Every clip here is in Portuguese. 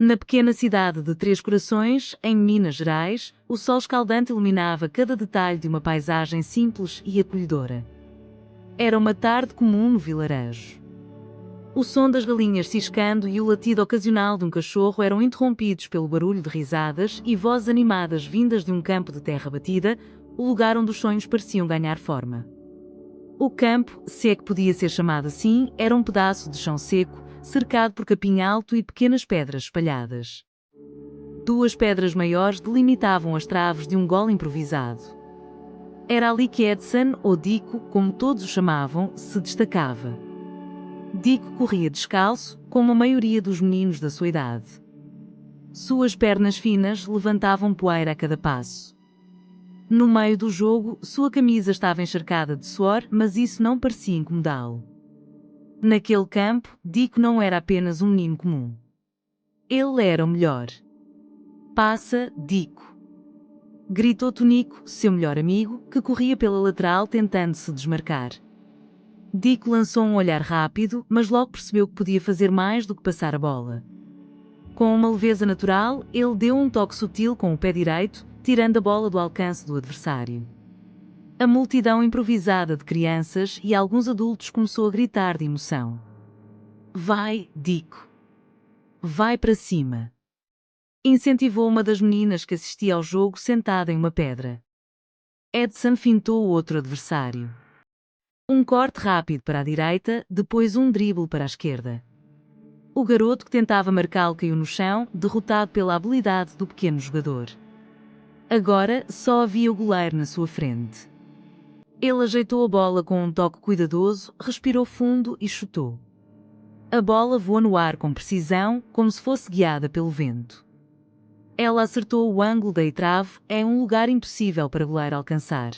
Na pequena cidade de Três Corações, em Minas Gerais, o sol escaldante iluminava cada detalhe de uma paisagem simples e acolhedora. Era uma tarde comum no vilarejo. O som das galinhas ciscando e o latido ocasional de um cachorro eram interrompidos pelo barulho de risadas e vozes animadas vindas de um campo de terra batida, o lugar onde os sonhos pareciam ganhar forma. O campo, se é que podia ser chamado assim, era um pedaço de chão seco, cercado por capim alto e pequenas pedras espalhadas. Duas pedras maiores delimitavam as traves de um golo improvisado. Era ali que Edson, ou Dico, como todos o chamavam, se destacava. Dico corria descalço, como a maioria dos meninos da sua idade. Suas pernas finas levantavam poeira a cada passo. No meio do jogo, sua camisa estava encharcada de suor, mas isso não parecia incomodá-lo. Naquele campo, Dico não era apenas um menino comum. Ele era o melhor. Passa, Dico! Gritou Tonico, seu melhor amigo, que corria pela lateral tentando se desmarcar. Dico lançou um olhar rápido, mas logo percebeu que podia fazer mais do que passar a bola. Com uma leveza natural, ele deu um toque sutil com o pé direito, tirando a bola do alcance do adversário. A multidão improvisada de crianças e alguns adultos começou a gritar de emoção. Vai, Dico! Vai para cima! Incentivou uma das meninas que assistia ao jogo sentada em uma pedra. Edson fintou o outro adversário. Um corte rápido para a direita, depois um drible para a esquerda. O garoto que tentava marcá-lo caiu no chão, derrotado pela habilidade do pequeno jogador. Agora só havia o goleiro na sua frente. Ele ajeitou a bola com um toque cuidadoso, respirou fundo e chutou. A bola voou no ar com precisão, como se fosse guiada pelo vento. Ela acertou o ângulo da trave em um lugar impossível para o goleiro alcançar.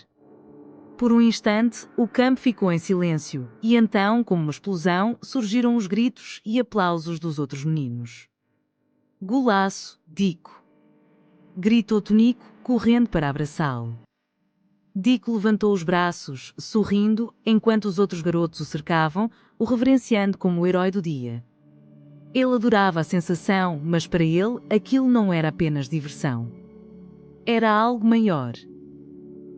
Por um instante, o campo ficou em silêncio, e então, como uma explosão, surgiram os gritos e aplausos dos outros meninos. Golaço, Dico! Gritou Tonico, correndo para abraçá-lo. Dico levantou os braços, sorrindo, enquanto os outros garotos o cercavam, o reverenciando como o herói do dia. Ele adorava a sensação, mas para ele, aquilo não era apenas diversão. Era algo maior.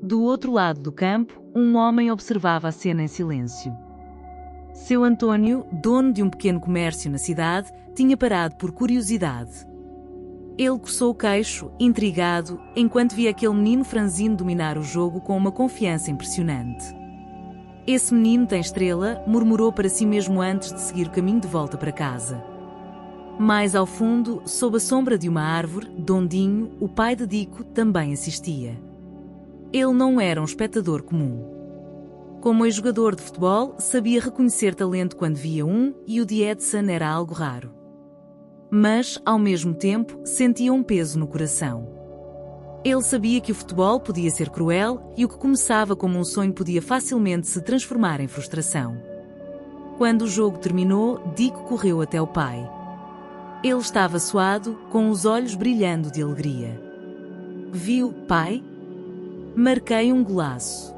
Do outro lado do campo, um homem observava a cena em silêncio. Seu Antônio, dono de um pequeno comércio na cidade, tinha parado por curiosidade. Ele coçou o queixo, intrigado, enquanto via aquele menino franzino dominar o jogo com uma confiança impressionante. Esse menino tem estrela, murmurou para si mesmo antes de seguir o caminho de volta para casa. Mais ao fundo, sob a sombra de uma árvore, Dondinho, o pai de Dico, também assistia. Ele não era um espectador comum. Como ex-jogador de futebol, sabia reconhecer talento quando via um, e o de Edson era algo raro. Mas, ao mesmo tempo, sentia um peso no coração. Ele sabia que o futebol podia ser cruel e o que começava como um sonho podia facilmente se transformar em frustração. Quando o jogo terminou, Dico correu até o pai. Ele estava suado, com os olhos brilhando de alegria. Viu, pai? Marquei um golaço.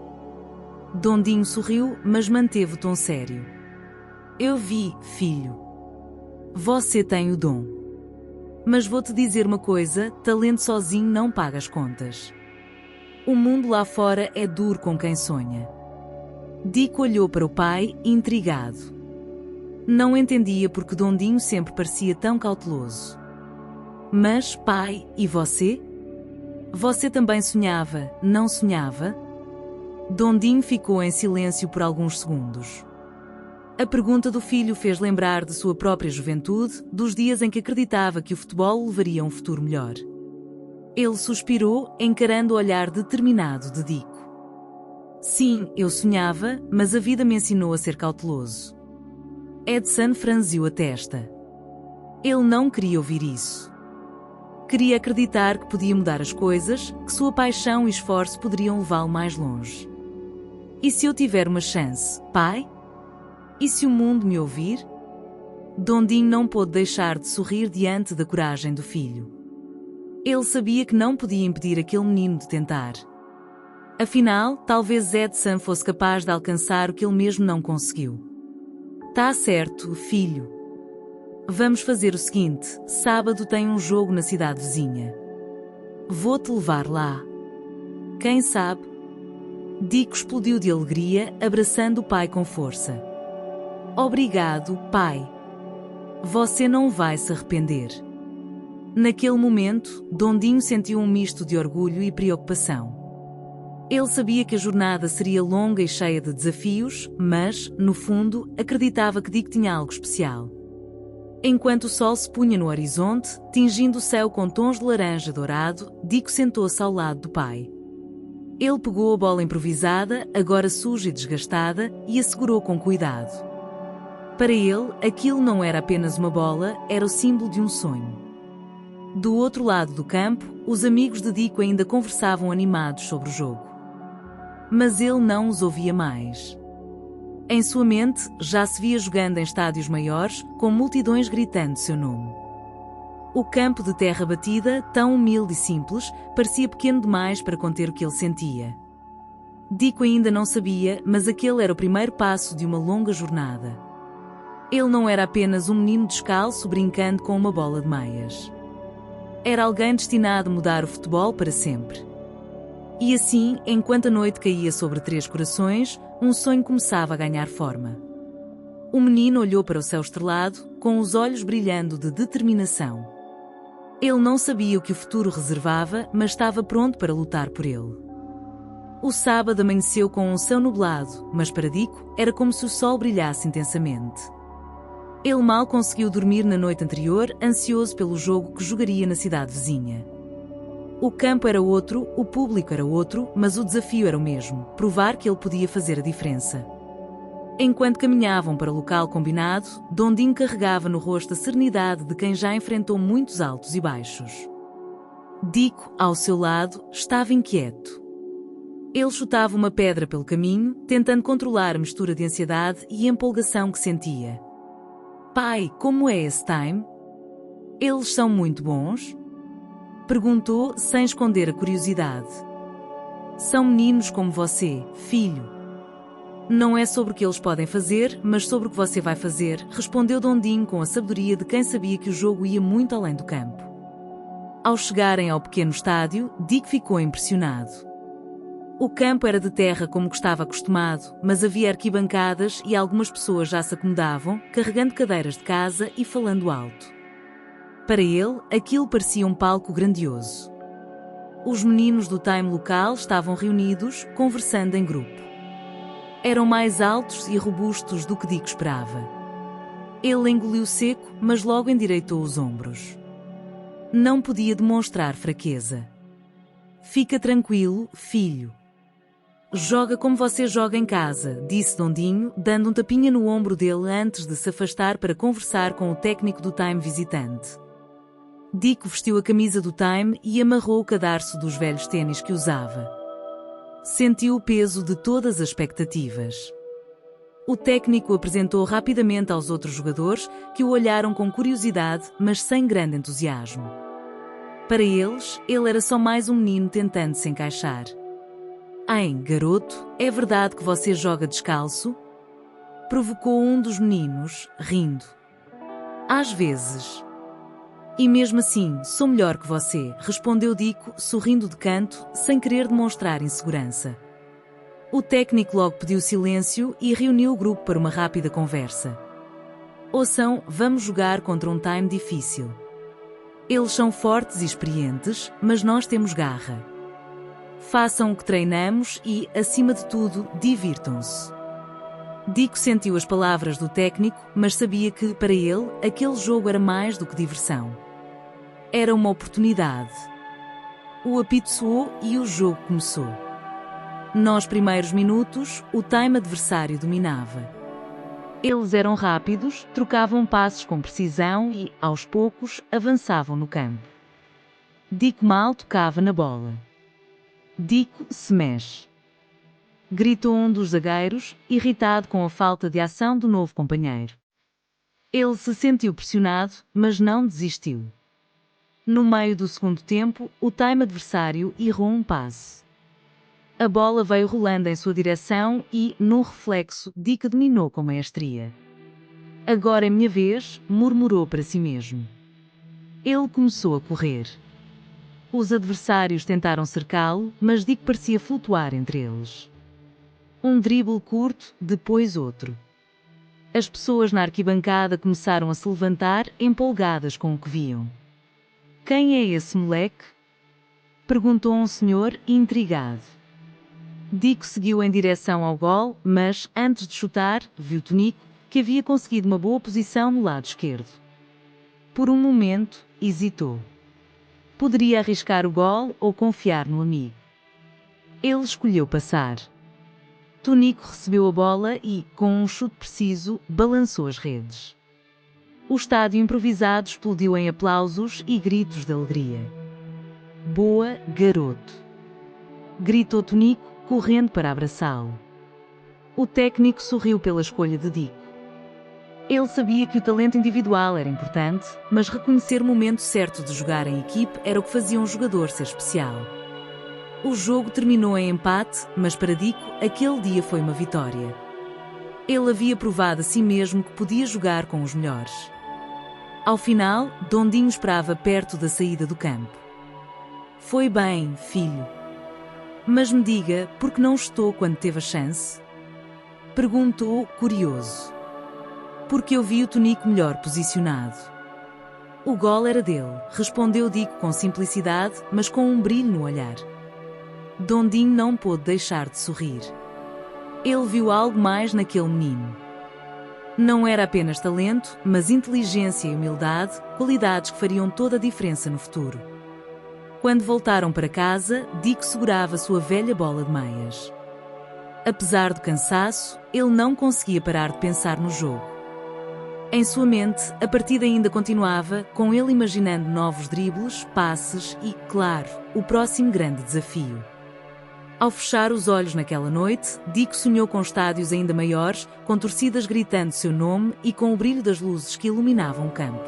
Dondinho sorriu, mas manteve o tom sério. Eu vi, filho. Você tem o dom. Mas vou-te dizer uma coisa, talento sozinho não paga as contas. O mundo lá fora é duro com quem sonha. Dico olhou para o pai, intrigado. Não entendia porque Dondinho sempre parecia tão cauteloso. Mas, pai, e você? Você também sonhava, não sonhava? Dondinho ficou em silêncio por alguns segundos. A pergunta do filho fez lembrar de sua própria juventude, dos dias em que acreditava que o futebol levaria a um futuro melhor. Ele suspirou, encarando o olhar determinado de Dico. Sim, eu sonhava, mas a vida me ensinou a ser cauteloso. Edson franziu a testa. Ele não queria ouvir isso. Queria acreditar que podia mudar as coisas, que sua paixão e esforço poderiam levá-lo mais longe. E se eu tiver uma chance, pai? E se o mundo me ouvir? Dondinho não pôde deixar de sorrir diante da coragem do filho. Ele sabia que não podia impedir aquele menino de tentar. Afinal, talvez Edson fosse capaz de alcançar o que ele mesmo não conseguiu. Tá certo, filho. Vamos fazer o seguinte: sábado tem um jogo na cidade vizinha. Vou-te levar lá. Quem sabe? Dick explodiu de alegria, abraçando o pai com força. Obrigado, pai. Você não vai se arrepender. Naquele momento, Dondinho sentiu um misto de orgulho e preocupação. Ele sabia que a jornada seria longa e cheia de desafios, mas, no fundo, acreditava que Dick tinha algo especial. Enquanto o sol se punha no horizonte, tingindo o céu com tons de laranja dourado, Dick sentou-se ao lado do pai. Ele pegou a bola improvisada, agora suja e desgastada, e a segurou com cuidado. Para ele, aquilo não era apenas uma bola, era o símbolo de um sonho. Do outro lado do campo, os amigos de Dick ainda conversavam animados sobre o jogo. Mas ele não os ouvia mais. Em sua mente, já se via jogando em estádios maiores, com multidões gritando seu nome. O campo de terra batida, tão humilde e simples, parecia pequeno demais para conter o que ele sentia. Dick ainda não sabia, mas aquele era o primeiro passo de uma longa jornada. Ele não era apenas um menino descalço brincando com uma bola de meias. Era alguém destinado a mudar o futebol para sempre. E assim, enquanto a noite caía sobre Três Corações, um sonho começava a ganhar forma. O menino olhou para o céu estrelado, com os olhos brilhando de determinação. Ele não sabia o que o futuro reservava, mas estava pronto para lutar por ele. O sábado amanheceu com um céu nublado, mas para Dick era como se o sol brilhasse intensamente. Ele mal conseguiu dormir na noite anterior, ansioso pelo jogo que jogaria na cidade vizinha. O campo era outro, o público era outro, mas o desafio era o mesmo: provar que ele podia fazer a diferença. Enquanto caminhavam para o local combinado, Dondinho carregava no rosto a serenidade de quem já enfrentou muitos altos e baixos. Dick, ao seu lado, estava inquieto. Ele chutava uma pedra pelo caminho, tentando controlar a mistura de ansiedade e empolgação que sentia. Pai, como é esse time? Eles são muito bons? Perguntou, sem esconder a curiosidade. São meninos como você, filho. Não é sobre o que eles podem fazer, mas sobre o que você vai fazer, respondeu Dondinho com a sabedoria de quem sabia que o jogo ia muito além do campo. Ao chegarem ao pequeno estádio, Dick ficou impressionado. O campo era de terra como que estava acostumado, mas havia arquibancadas e algumas pessoas já se acomodavam, carregando cadeiras de casa e falando alto. Para ele, aquilo parecia um palco grandioso. Os meninos do time local estavam reunidos, conversando em grupo. Eram mais altos e robustos do que Dick esperava. Ele engoliu seco, mas logo endireitou os ombros. Não podia demonstrar fraqueza. Fica tranquilo, filho. Joga como você joga em casa, disse Dondinho, dando um tapinha no ombro dele antes de se afastar para conversar com o técnico do time visitante. Dick vestiu a camisa do time e amarrou o cadarço dos velhos ténis que usava. Sentiu o peso de todas as expectativas. O técnico apresentou rapidamente aos outros jogadores, que o olharam com curiosidade, mas sem grande entusiasmo. Para eles, ele era só mais um menino tentando se encaixar. Hein, garoto, é verdade que você joga descalço? Provocou um dos meninos, rindo. Às vezes. E mesmo assim, sou melhor que você, respondeu Dick, sorrindo de canto, sem querer demonstrar insegurança. O técnico logo pediu silêncio e reuniu o grupo para uma rápida conversa. Ouçam, vamos jogar contra um time difícil. Eles são fortes e experientes, mas nós temos garra. Façam o que treinamos e, acima de tudo, divirtam-se. Dick sentiu as palavras do técnico, mas sabia que, para ele, aquele jogo era mais do que diversão. Era uma oportunidade. O apito soou e o jogo começou. Nos primeiros minutos, o time adversário dominava. Eles eram rápidos, trocavam passes com precisão e, aos poucos, avançavam no campo. Dick mal tocava na bola. Dick se mexe. Gritou um dos zagueiros, irritado com a falta de ação do novo companheiro. Ele se sentiu pressionado, mas não desistiu. No meio do segundo tempo, o time adversário errou um passe. A bola veio rolando em sua direção e, num reflexo, Dick dominou com maestria. Agora é minha vez, murmurou para si mesmo. Ele começou a correr. Os adversários tentaram cercá-lo, mas Dick parecia flutuar entre eles. Um drible curto, depois outro. As pessoas na arquibancada começaram a se levantar, empolgadas com o que viam. Quem é esse moleque? Perguntou um senhor, intrigado. Dick seguiu em direção ao gol, mas, antes de chutar, viu Tonico, que havia conseguido uma boa posição no lado esquerdo. Por um momento, hesitou. Poderia arriscar o gol ou confiar no amigo. Ele escolheu passar. Tonico recebeu a bola e, com um chute preciso, balançou as redes. O estádio improvisado explodiu em aplausos e gritos de alegria. Boa, garoto! Gritou Tonico, correndo para abraçá-lo. O técnico sorriu pela escolha de Dick. Ele sabia que o talento individual era importante, mas reconhecer o momento certo de jogar em equipe era o que fazia um jogador ser especial. O jogo terminou em empate, mas para Dick, aquele dia foi uma vitória. Ele havia provado a si mesmo que podia jogar com os melhores. Ao final, Dondinho esperava perto da saída do campo. Foi bem, filho. Mas me diga, por que não estou quando teve a chance? Perguntou, curioso. Porque eu vi o Tonico melhor posicionado. O gol era dele, respondeu Dick com simplicidade, mas com um brilho no olhar. Dondinho não pôde deixar de sorrir. Ele viu algo mais naquele menino. Não era apenas talento, mas inteligência e humildade, qualidades que fariam toda a diferença no futuro. Quando voltaram para casa, Dick segurava sua velha bola de meias. Apesar do cansaço, ele não conseguia parar de pensar no jogo. Em sua mente, a partida ainda continuava, com ele imaginando novos dribles, passes e, claro, o próximo grande desafio. Ao fechar os olhos naquela noite, Dick sonhou com estádios ainda maiores, com torcidas gritando seu nome e com o brilho das luzes que iluminavam o campo.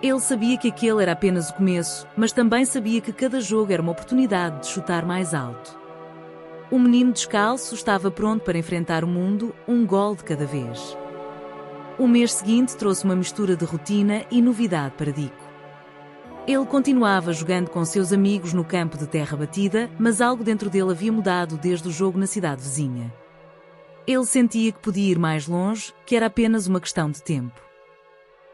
Ele sabia que aquele era apenas o começo, mas também sabia que cada jogo era uma oportunidade de chutar mais alto. O menino descalço estava pronto para enfrentar o mundo, um gol de cada vez. O mês seguinte trouxe uma mistura de rotina e novidade para Dick. Ele continuava jogando com seus amigos no campo de terra batida, mas algo dentro dele havia mudado desde o jogo na cidade vizinha. Ele sentia que podia ir mais longe, que era apenas uma questão de tempo.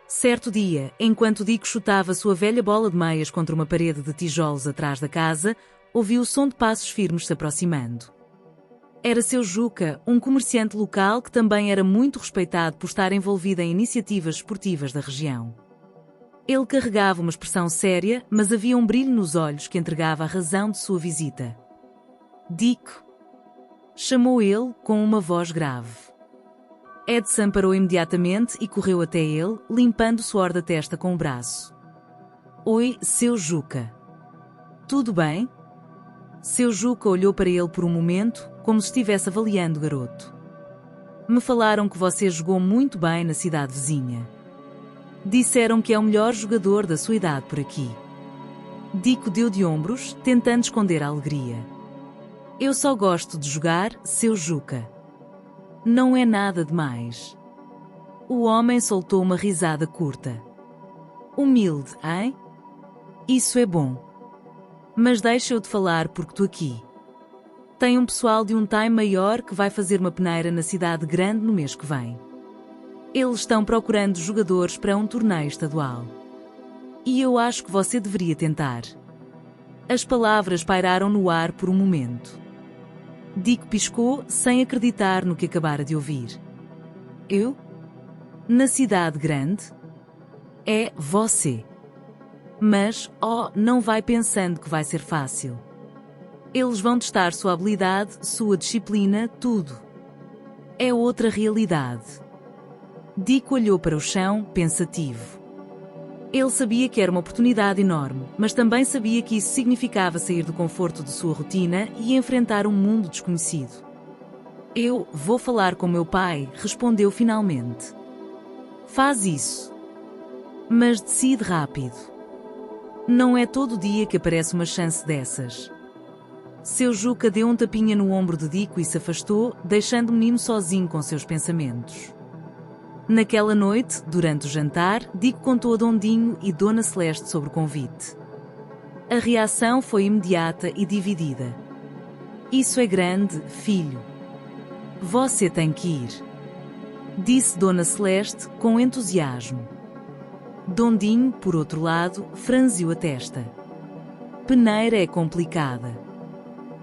Certo dia, enquanto Dick chutava sua velha bola de meias contra uma parede de tijolos atrás da casa, ouviu o som de passos firmes se aproximando. Era seu Juca, um comerciante local que também era muito respeitado por estar envolvido em iniciativas esportivas da região. Ele carregava uma expressão séria, mas havia um brilho nos olhos que entregava a razão de sua visita. Dick, chamou ele com uma voz grave. Edson parou imediatamente e correu até ele, limpando o suor da testa com o braço. Oi, seu Juca. Tudo bem? Seu Juca olhou para ele por um momento, como se estivesse avaliando o garoto. Me falaram que você jogou muito bem na cidade vizinha. Disseram que é o melhor jogador da sua idade por aqui. Dick deu de ombros, tentando esconder a alegria. Eu só gosto de jogar, seu Juca. Não é nada demais. O homem soltou uma risada curta. Humilde, hein? Isso é bom. Mas deixa eu te falar porque estou aqui. Tem um pessoal de um time maior que vai fazer uma peneira na cidade grande no mês que vem. Eles estão procurando jogadores para um torneio estadual. E eu acho que você deveria tentar. As palavras pairaram no ar por um momento. Dick piscou, sem acreditar no que acabara de ouvir. Eu? Na cidade grande? É você. Mas, não vai pensando que vai ser fácil. Eles vão testar sua habilidade, sua disciplina, tudo. É outra realidade. Dick olhou para o chão, pensativo. Ele sabia que era uma oportunidade enorme, mas também sabia que isso significava sair do conforto de sua rotina e enfrentar um mundo desconhecido. Eu vou falar com meu pai, respondeu finalmente. Faz isso. Mas decide rápido. Não é todo dia que aparece uma chance dessas. Seu Juca deu um tapinha no ombro de Dick e se afastou, deixando o menino sozinho com seus pensamentos. Naquela noite, durante o jantar, Dico contou a Dondinho e Dona Celeste sobre o convite. A reação foi imediata e dividida. Isso é grande, filho. Você tem que ir, disse Dona Celeste com entusiasmo. Dondinho, por outro lado, franziu a testa. Peneira é complicada.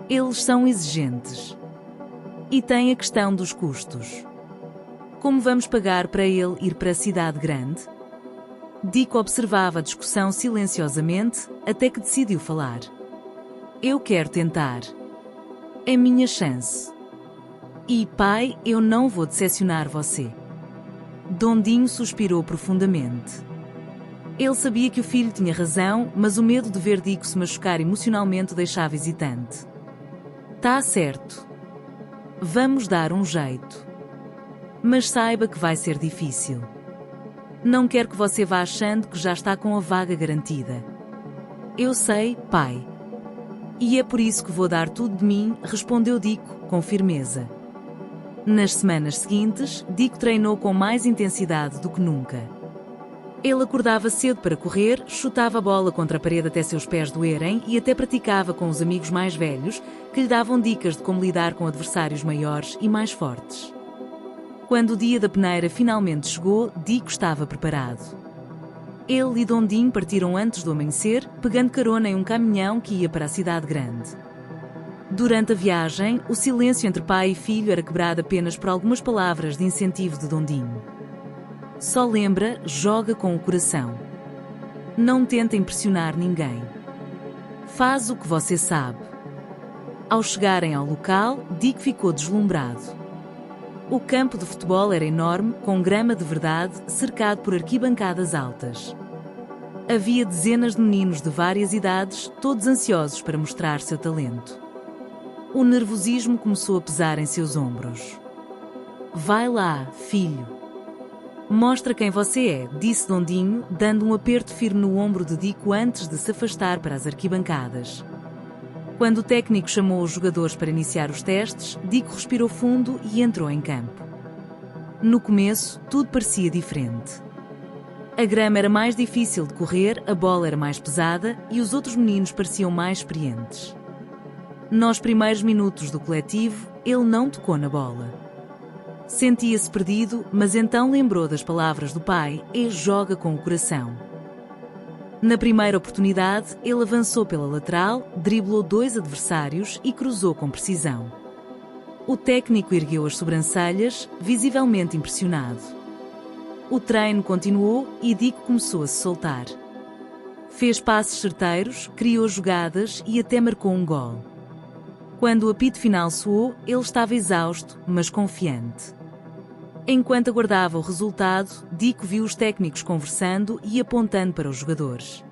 Eles são exigentes. E tem a questão dos custos. Como vamos pagar para ele ir para a cidade grande? Dico observava a discussão silenciosamente, até que decidiu falar. Eu quero tentar. É minha chance. E, pai, eu não vou decepcionar você. Dondinho suspirou profundamente. Ele sabia que o filho tinha razão, mas o medo de ver Dico se machucar emocionalmente o deixava hesitante. Tá certo. Vamos dar um jeito. Mas saiba que vai ser difícil. Não quero que você vá achando que já está com a vaga garantida. Eu sei, pai. E é por isso que vou dar tudo de mim, respondeu Dico, com firmeza. Nas semanas seguintes, Dico treinou com mais intensidade do que nunca. Ele acordava cedo para correr, chutava a bola contra a parede até seus pés doerem e até praticava com os amigos mais velhos, que lhe davam dicas de como lidar com adversários maiores e mais fortes. Quando o dia da peneira finalmente chegou, Dico estava preparado. Ele e Dondinho partiram antes do amanhecer, pegando carona em um caminhão que ia para a cidade grande. Durante a viagem, o silêncio entre pai e filho era quebrado apenas por algumas palavras de incentivo de Dondinho. Só lembra, joga com o coração. Não tenta impressionar ninguém. Faz o que você sabe. Ao chegarem ao local, Dico ficou deslumbrado. O campo de futebol era enorme, com grama de verdade, cercado por arquibancadas altas. Havia dezenas de meninos de várias idades, todos ansiosos para mostrar seu talento. O nervosismo começou a pesar em seus ombros. Vai lá, filho. Mostra quem você é, disse Dondinho, dando um aperto firme no ombro de Dico antes de se afastar para as arquibancadas. Quando o técnico chamou os jogadores para iniciar os testes, Dico respirou fundo e entrou em campo. No começo, tudo parecia diferente. A grama era mais difícil de correr, a bola era mais pesada e os outros meninos pareciam mais experientes. Nos primeiros minutos do coletivo, ele não tocou na bola. Sentia-se perdido, mas então lembrou das palavras do pai e joga com o coração. Na primeira oportunidade, ele avançou pela lateral, driblou 2 adversários e cruzou com precisão. O técnico ergueu as sobrancelhas, visivelmente impressionado. O treino continuou e Dico começou a se soltar. Fez passes certeiros, criou jogadas e até marcou um gol. Quando o apito final soou, ele estava exausto, mas confiante. Enquanto aguardava o resultado, Dico viu os técnicos conversando e apontando para os jogadores.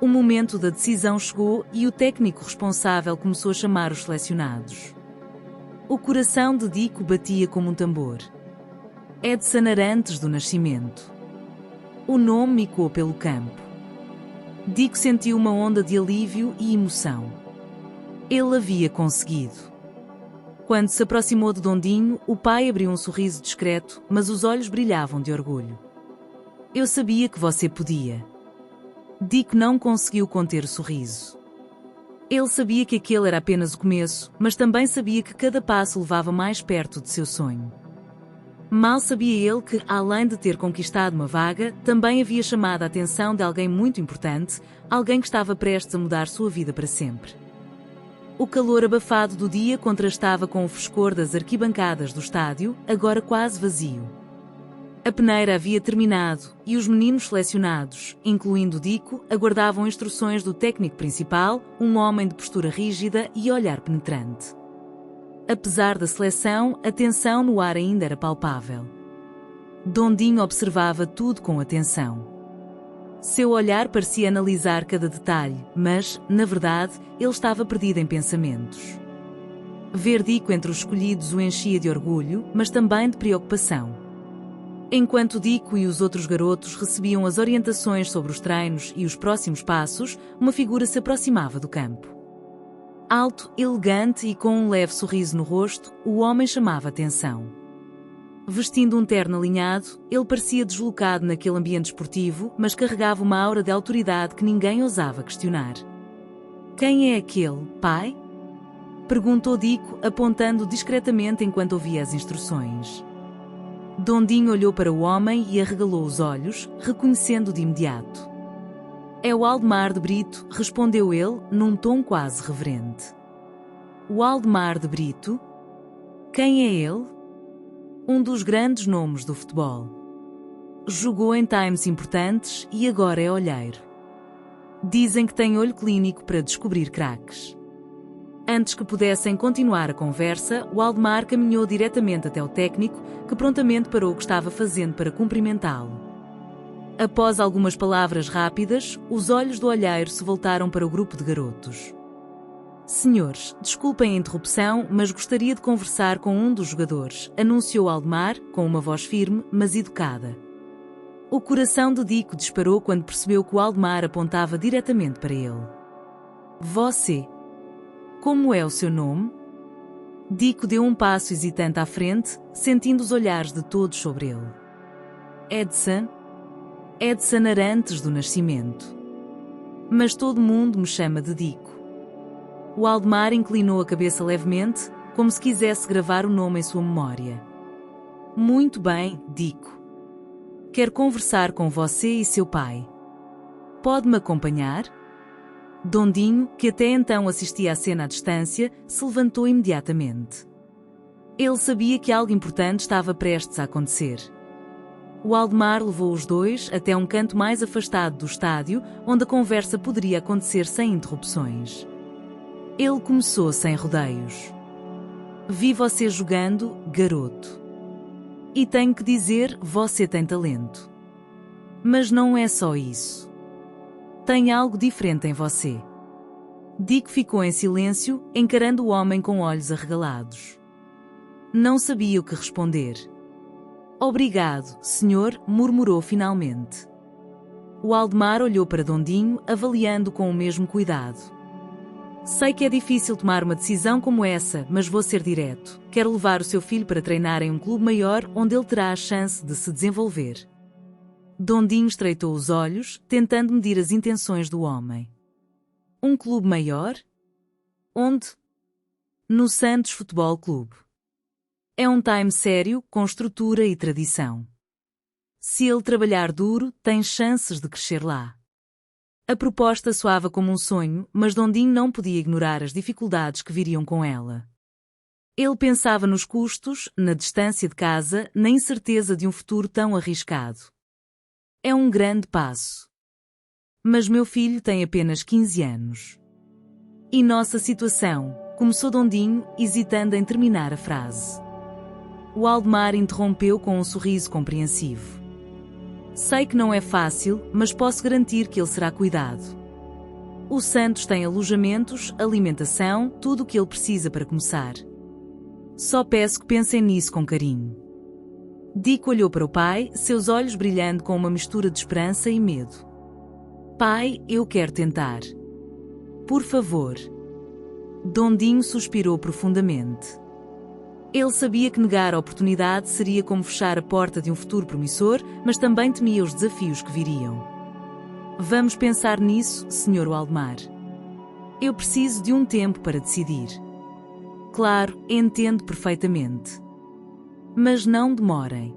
O momento da decisão chegou e o técnico responsável começou a chamar os selecionados. O coração de Dico batia como um tambor. Edson Arantes do Nascimento. O nome ecoou pelo campo. Dico sentiu uma onda de alívio e emoção. Ele havia conseguido. Quando se aproximou de Dondinho, o pai abriu um sorriso discreto, mas os olhos brilhavam de orgulho. Eu sabia que você podia. Dico não conseguiu conter o sorriso. Ele sabia que aquele era apenas o começo, mas também sabia que cada passo levava mais perto de seu sonho. Mal sabia ele que, além de ter conquistado uma vaga, também havia chamado a atenção de alguém muito importante, alguém que estava prestes a mudar sua vida para sempre. O calor abafado do dia contrastava com o frescor das arquibancadas do estádio, agora quase vazio. A peneira havia terminado e os meninos selecionados, incluindo Dico, aguardavam instruções do técnico principal, um homem de postura rígida e olhar penetrante. Apesar da seleção, a tensão no ar ainda era palpável. Dondinho observava tudo com atenção. Seu olhar parecia analisar cada detalhe, mas, na verdade, ele estava perdido em pensamentos. Ver Dico entre os escolhidos o enchia de orgulho, mas também de preocupação. Enquanto Dico e os outros garotos recebiam as orientações sobre os treinos e os próximos passos, uma figura se aproximava do campo. Alto, elegante e com um leve sorriso no rosto, o homem chamava atenção. Vestindo um terno alinhado, ele parecia deslocado naquele ambiente esportivo, mas carregava uma aura de autoridade que ninguém ousava questionar. Quem é aquele, pai? Perguntou Dico, apontando discretamente enquanto ouvia as instruções. Dondinho olhou para o homem e arregalou os olhos, reconhecendo de imediato. É o Aldemar de Brito, respondeu ele, num tom quase reverente. O Aldemar de Brito? Quem é ele? Um dos grandes nomes do futebol. Jogou em times importantes e agora é olheiro. Dizem que tem olho clínico para descobrir craques. Antes que pudessem continuar a conversa, o Aldemar caminhou diretamente até o técnico, que prontamente parou o que estava fazendo para cumprimentá-lo. Após algumas palavras rápidas, os olhos do olheiro se voltaram para o grupo de garotos. Senhores, desculpem a interrupção, mas gostaria de conversar com um dos jogadores, anunciou Aldemar, com uma voz firme, mas educada. O coração de Dico disparou quando percebeu que o Aldemar apontava diretamente para ele. Você. Como é o seu nome? Dico deu um passo hesitante à frente, sentindo os olhares de todos sobre ele. Edson? Edson Arantes do Nascimento. Mas todo mundo me chama de Dico. O Aldemar inclinou a cabeça levemente, como se quisesse gravar o nome em sua memória. Muito bem, Dico. Quero conversar com você e seu pai. Pode-me acompanhar? Dondinho, que até então assistia à cena à distância, se levantou imediatamente. Ele sabia que algo importante estava prestes a acontecer. O Aldemar levou os dois até um canto mais afastado do estádio, onde a conversa poderia acontecer sem interrupções. Ele começou sem rodeios. Vi você jogando, garoto. E tenho que dizer, você tem talento. Mas não é só isso. Tem algo diferente em você. Dico ficou em silêncio, encarando o homem com olhos arregalados. Não sabia o que responder. Obrigado, senhor, murmurou finalmente. O Aldemar olhou para Dondinho, avaliando com o mesmo cuidado. Sei que é difícil tomar uma decisão como essa, mas vou ser direto. Quero levar o seu filho para treinar em um clube maior, onde ele terá a chance de se desenvolver. Dondinho estreitou os olhos, tentando medir as intenções do homem. Um clube maior? Onde? No Santos Futebol Clube. É um time sério, com estrutura e tradição. Se ele trabalhar duro, tem chances de crescer lá. A proposta soava como um sonho, mas Dondinho não podia ignorar as dificuldades que viriam com ela. Ele pensava nos custos, na distância de casa, na incerteza de um futuro tão arriscado. É um grande passo. Mas meu filho tem apenas 15 anos. E nossa situação, começou Dondinho, hesitando em terminar a frase. O Aldemar interrompeu com um sorriso compreensivo. Sei que não é fácil, mas posso garantir que ele será cuidado. O Santos tem alojamentos, alimentação, tudo o que ele precisa para começar. Só peço que pensem nisso com carinho. Dico olhou para o pai, seus olhos brilhando com uma mistura de esperança e medo. Pai, eu quero tentar. Por favor. Dondinho suspirou profundamente. Ele sabia que negar a oportunidade seria como fechar a porta de um futuro promissor, mas também temia os desafios que viriam. Vamos pensar nisso, Sr. Aldemar. Eu preciso de um tempo para decidir. Claro, entendo perfeitamente. Mas não demorem.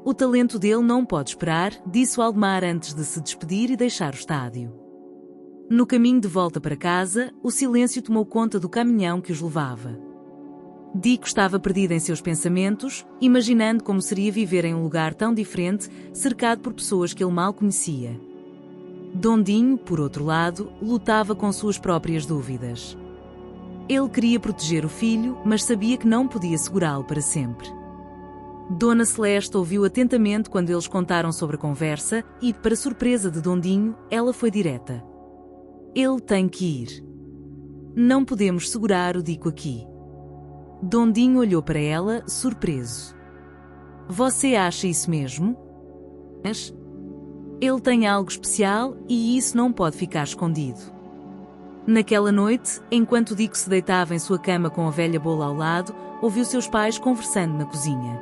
O talento dele não pode esperar, disse o Aldemar antes de se despedir e deixar o estádio. No caminho de volta para casa, o silêncio tomou conta do caminhão que os levava. Dico estava perdido em seus pensamentos, imaginando como seria viver em um lugar tão diferente, cercado por pessoas que ele mal conhecia. Dondinho, por outro lado, lutava com suas próprias dúvidas. Ele queria proteger o filho, mas sabia que não podia segurá-lo para sempre. Dona Celeste ouviu atentamente quando eles contaram sobre a conversa e, para surpresa de Dondinho, ela foi direta. Ele tem que ir. Não podemos segurar o Dico aqui. Dondinho olhou para ela, surpreso. Você acha isso mesmo? Mas ele tem algo especial e isso não pode ficar escondido. Naquela noite, enquanto Dico se deitava em sua cama com a velha bola ao lado, ouviu seus pais conversando na cozinha.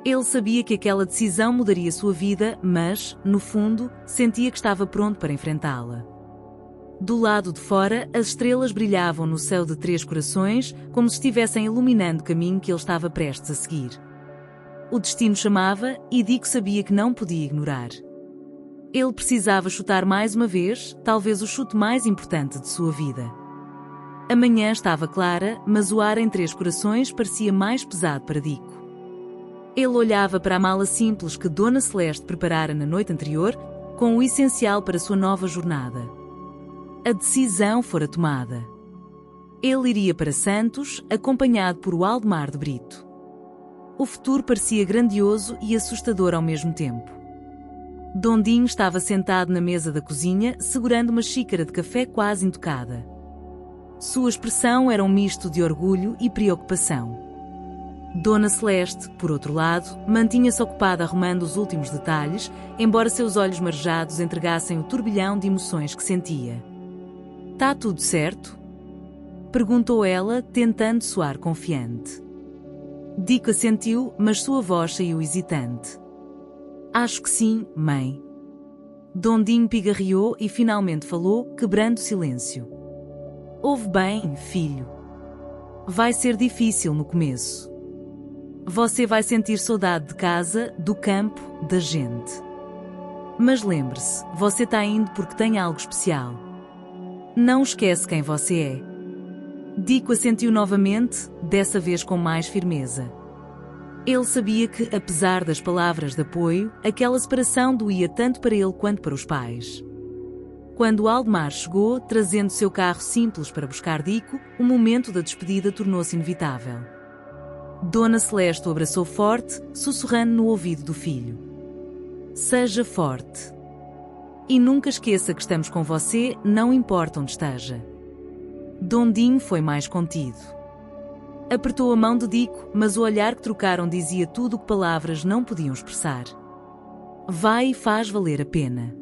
Ele sabia que aquela decisão mudaria sua vida, mas, no fundo, sentia que estava pronto para enfrentá-la. Do lado de fora, as estrelas brilhavam no céu de Três Corações, como se estivessem iluminando o caminho que ele estava prestes a seguir. O destino chamava, e Dick sabia que não podia ignorar. Ele precisava chutar mais uma vez, talvez o chute mais importante de sua vida. A manhã estava clara, mas o ar em Três Corações parecia mais pesado para Dick. Ele olhava para a mala simples que Dona Celeste preparara na noite anterior, com o essencial para sua nova jornada. A decisão fora tomada. Ele iria para Santos, acompanhado por Waldemar de Brito. O futuro parecia grandioso e assustador ao mesmo tempo. Dom Dinho estava sentado na mesa da cozinha, segurando uma xícara de café quase intocada. Sua expressão era um misto de orgulho e preocupação. Dona Celeste, por outro lado, mantinha-se ocupada arrumando os últimos detalhes, embora seus olhos marejados entregassem o turbilhão de emoções que sentia. "Tá tudo certo?" perguntou ela, tentando soar confiante. Dick assentiu, mas sua voz saiu hesitante. "Acho que sim, mãe." Dom Dinho pigarreou e finalmente falou, quebrando o silêncio. "Ouve bem, filho. Vai ser difícil no começo. Você vai sentir saudade de casa, do campo, da gente. Mas lembre-se, você está indo porque tem algo especial. Não esquece quem você é." Dick assentiu novamente, dessa vez com mais firmeza. Ele sabia que, apesar das palavras de apoio, aquela separação doía tanto para ele quanto para os pais. Quando Waldemar chegou, trazendo seu carro simples para buscar Dick, o momento da despedida tornou-se inevitável. Dona Celeste o abraçou forte, sussurrando no ouvido do filho. "Seja forte. E nunca esqueça que estamos com você, não importa onde esteja." Dom Dinho foi mais contido. Apertou a mão de Dick, mas o olhar que trocaram dizia tudo o que palavras não podiam expressar. "Vai e faz valer a pena."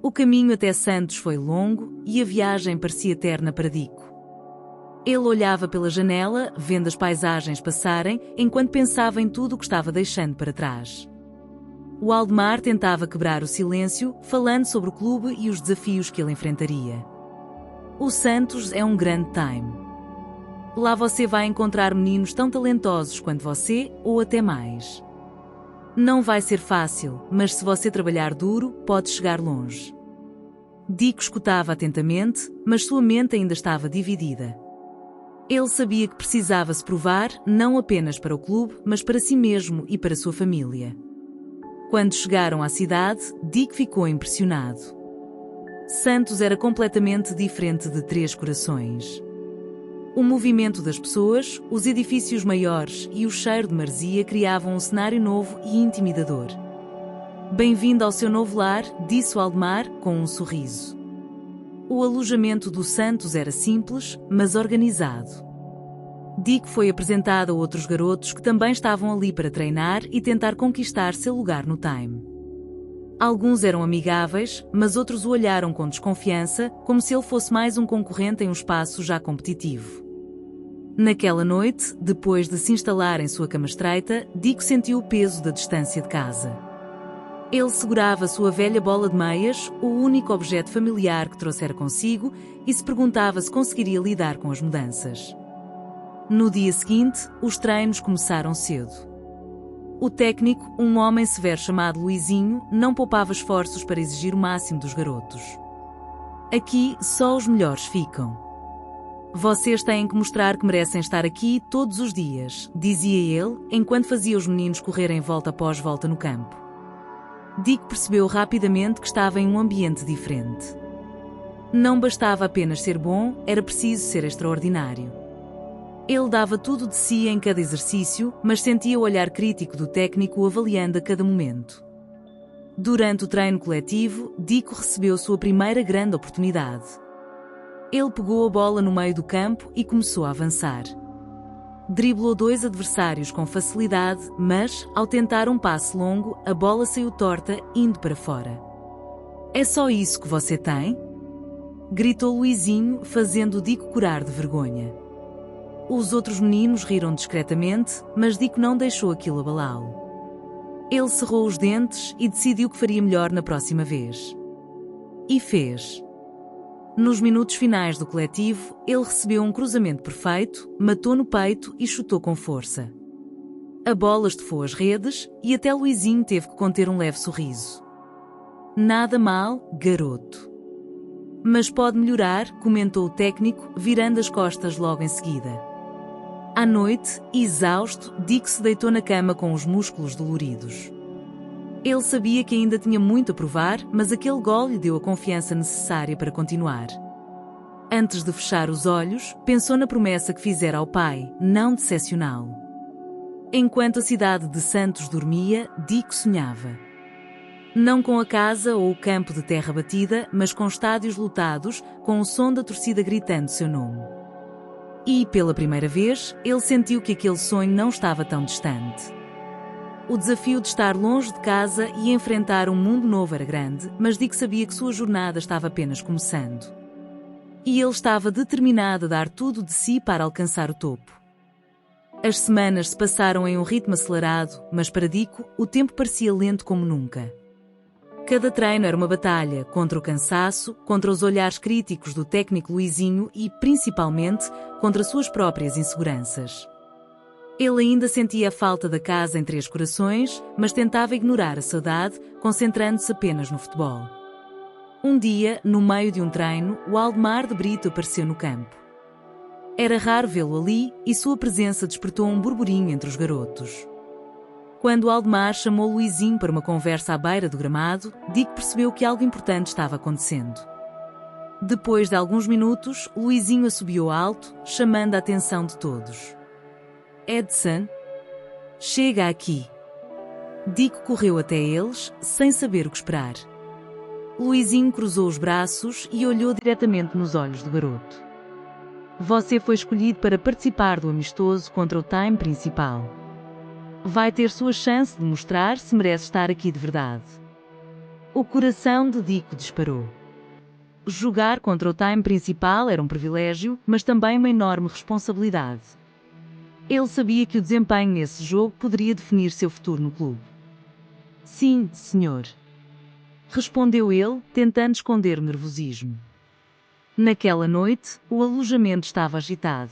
O caminho até Santos foi longo e a viagem parecia eterna para Dick. Ele olhava pela janela, vendo as paisagens passarem, enquanto pensava em tudo o que estava deixando para trás. O Waldemar tentava quebrar o silêncio, falando sobre o clube e os desafios que ele enfrentaria. "O Santos é um grande time. Lá você vai encontrar meninos tão talentosos quanto você, ou até mais. Não vai ser fácil, mas se você trabalhar duro, pode chegar longe." Dick escutava atentamente, mas sua mente ainda estava dividida. Ele sabia que precisava se provar, não apenas para o clube, mas para si mesmo e para sua família. Quando chegaram à cidade, Dick ficou impressionado. Santos era completamente diferente de Três Corações. O movimento das pessoas, os edifícios maiores e o cheiro de maresia criavam um cenário novo e intimidador. "Bem-vindo ao seu novo lar", disse Waldemar, com um sorriso. O alojamento do Santos era simples, mas organizado. Dick foi apresentado a outros garotos que também estavam ali para treinar e tentar conquistar seu lugar no time. Alguns eram amigáveis, mas outros o olharam com desconfiança, como se ele fosse mais um concorrente em um espaço já competitivo. Naquela noite, depois de se instalar em sua cama estreita, Dick sentiu o peso da distância de casa. Ele segurava sua velha bola de meias, o único objeto familiar que trouxera consigo, e se perguntava se conseguiria lidar com as mudanças. No dia seguinte, os treinos começaram cedo. O técnico, um homem severo chamado Luizinho, não poupava esforços para exigir o máximo dos garotos. "Aqui, só os melhores ficam. Vocês têm que mostrar que merecem estar aqui todos os dias", dizia ele, enquanto fazia os meninos correrem volta após volta no campo. Dick percebeu rapidamente que estava em um ambiente diferente. Não bastava apenas ser bom, era preciso ser extraordinário. Ele dava tudo de si em cada exercício, mas sentia o olhar crítico do técnico avaliando a cada momento. Durante o treino coletivo, Dick recebeu sua primeira grande oportunidade. Ele pegou a bola no meio do campo e começou a avançar. Driblou 2 adversários com facilidade, mas, ao tentar um passe longo, a bola saiu torta, indo para fora. "É só isso que você tem?" gritou Luizinho, fazendo Dick corar de vergonha. Os outros meninos riram discretamente, mas Dick não deixou aquilo abalá-lo. Ele cerrou os dentes e decidiu que faria melhor na próxima vez. E fez. Nos minutos finais do coletivo, ele recebeu um cruzamento perfeito, matou no peito e chutou com força. A bola estufou as redes e até Luizinho teve que conter um leve sorriso. Nada mal, garoto. Mas pode melhorar, comentou o técnico, virando as costas logo em seguida. À noite, exausto, Dick se deitou na cama com os músculos doloridos. Ele sabia que ainda tinha muito a provar, mas aquele gol lhe deu a confiança necessária para continuar. Antes de fechar os olhos, pensou na promessa que fizera ao pai, não decepcioná-lo. Enquanto a cidade de Santos dormia, Dick sonhava. Não com a casa ou o campo de terra batida, mas com estádios lotados, com o som da torcida gritando seu nome. E, pela primeira vez, ele sentiu que aquele sonho não estava tão distante. O desafio de estar longe de casa e enfrentar um mundo novo era grande, mas Dick sabia que sua jornada estava apenas começando. E ele estava determinado a dar tudo de si para alcançar o topo. As semanas se passaram em um ritmo acelerado, mas para Dick o tempo parecia lento como nunca. Cada treino era uma batalha, contra o cansaço, contra os olhares críticos do técnico Luizinho e, principalmente, contra suas próprias inseguranças. Ele ainda sentia a falta da casa em Três Corações, mas tentava ignorar a saudade, concentrando-se apenas no futebol. Um dia, no meio de um treino, o Aldemar de Brito apareceu no campo. Era raro vê-lo ali e sua presença despertou um burburinho entre os garotos. Quando o Aldemar chamou Luizinho para uma conversa à beira do gramado, Dick percebeu que algo importante estava acontecendo. Depois de alguns minutos, Luizinho assobiou alto, chamando a atenção de todos. Edson, chega aqui. Dick correu até eles, sem saber o que esperar. Luizinho cruzou os braços e olhou diretamente nos olhos do garoto. Você foi escolhido para participar do amistoso contra o time principal. Vai ter sua chance de mostrar se merece estar aqui de verdade. O coração de Dick disparou. Jogar contra o time principal era um privilégio, mas também uma enorme responsabilidade. Ele sabia que o desempenho nesse jogo poderia definir seu futuro no clube. Sim, senhor. Respondeu ele, tentando esconder o nervosismo. Naquela noite, o alojamento estava agitado.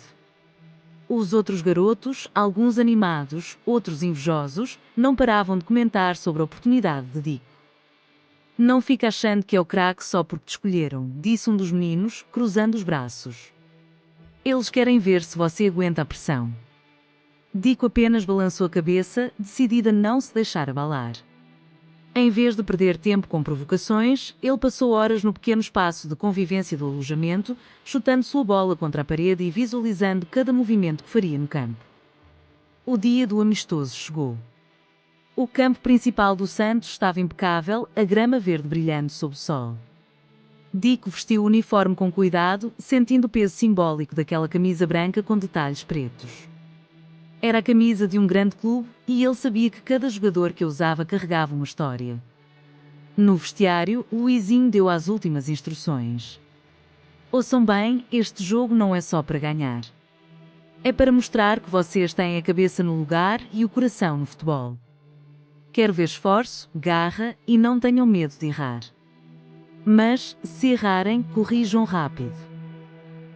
Os outros garotos, alguns animados, outros invejosos, não paravam de comentar sobre a oportunidade de Dick. Não fica achando que é o craque só porque te escolheram, disse um dos meninos, cruzando os braços. Eles querem ver se você aguenta a pressão. Dick apenas balançou a cabeça, decidida a não se deixar abalar. Em vez de perder tempo com provocações, ele passou horas no pequeno espaço de convivência do alojamento, chutando sua bola contra a parede e visualizando cada movimento que faria no campo. O dia do amistoso chegou. O campo principal do Santos estava impecável, a grama verde brilhando sob o sol. Dick vestiu o uniforme com cuidado, sentindo o peso simbólico daquela camisa branca com detalhes pretos. Era a camisa de um grande clube e ele sabia que cada jogador que a usava carregava uma história. No vestiário, Luizinho deu as últimas instruções. Ouçam bem, este jogo não é só para ganhar. É para mostrar que vocês têm a cabeça no lugar e o coração no futebol. Quero ver esforço, garra e não tenham medo de errar. Mas, se errarem, corrijam rápido.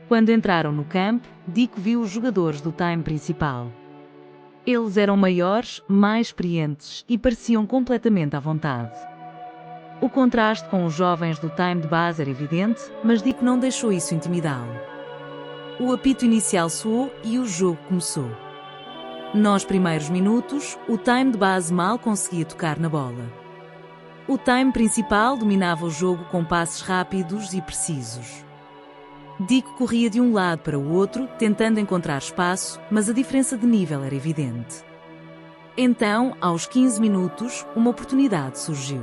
Quando entraram no campo, Dick viu os jogadores do time principal. Eles eram maiores, mais experientes e pareciam completamente à vontade. O contraste com os jovens do time de base era evidente, mas Dick não deixou isso intimidá-lo. O apito inicial soou e o jogo começou. Nos primeiros minutos, o time de base mal conseguia tocar na bola. O time principal dominava o jogo com passes rápidos e precisos. Dick corria de um lado para o outro, tentando encontrar espaço, mas a diferença de nível era evidente. Então, aos 15 minutos, uma oportunidade surgiu.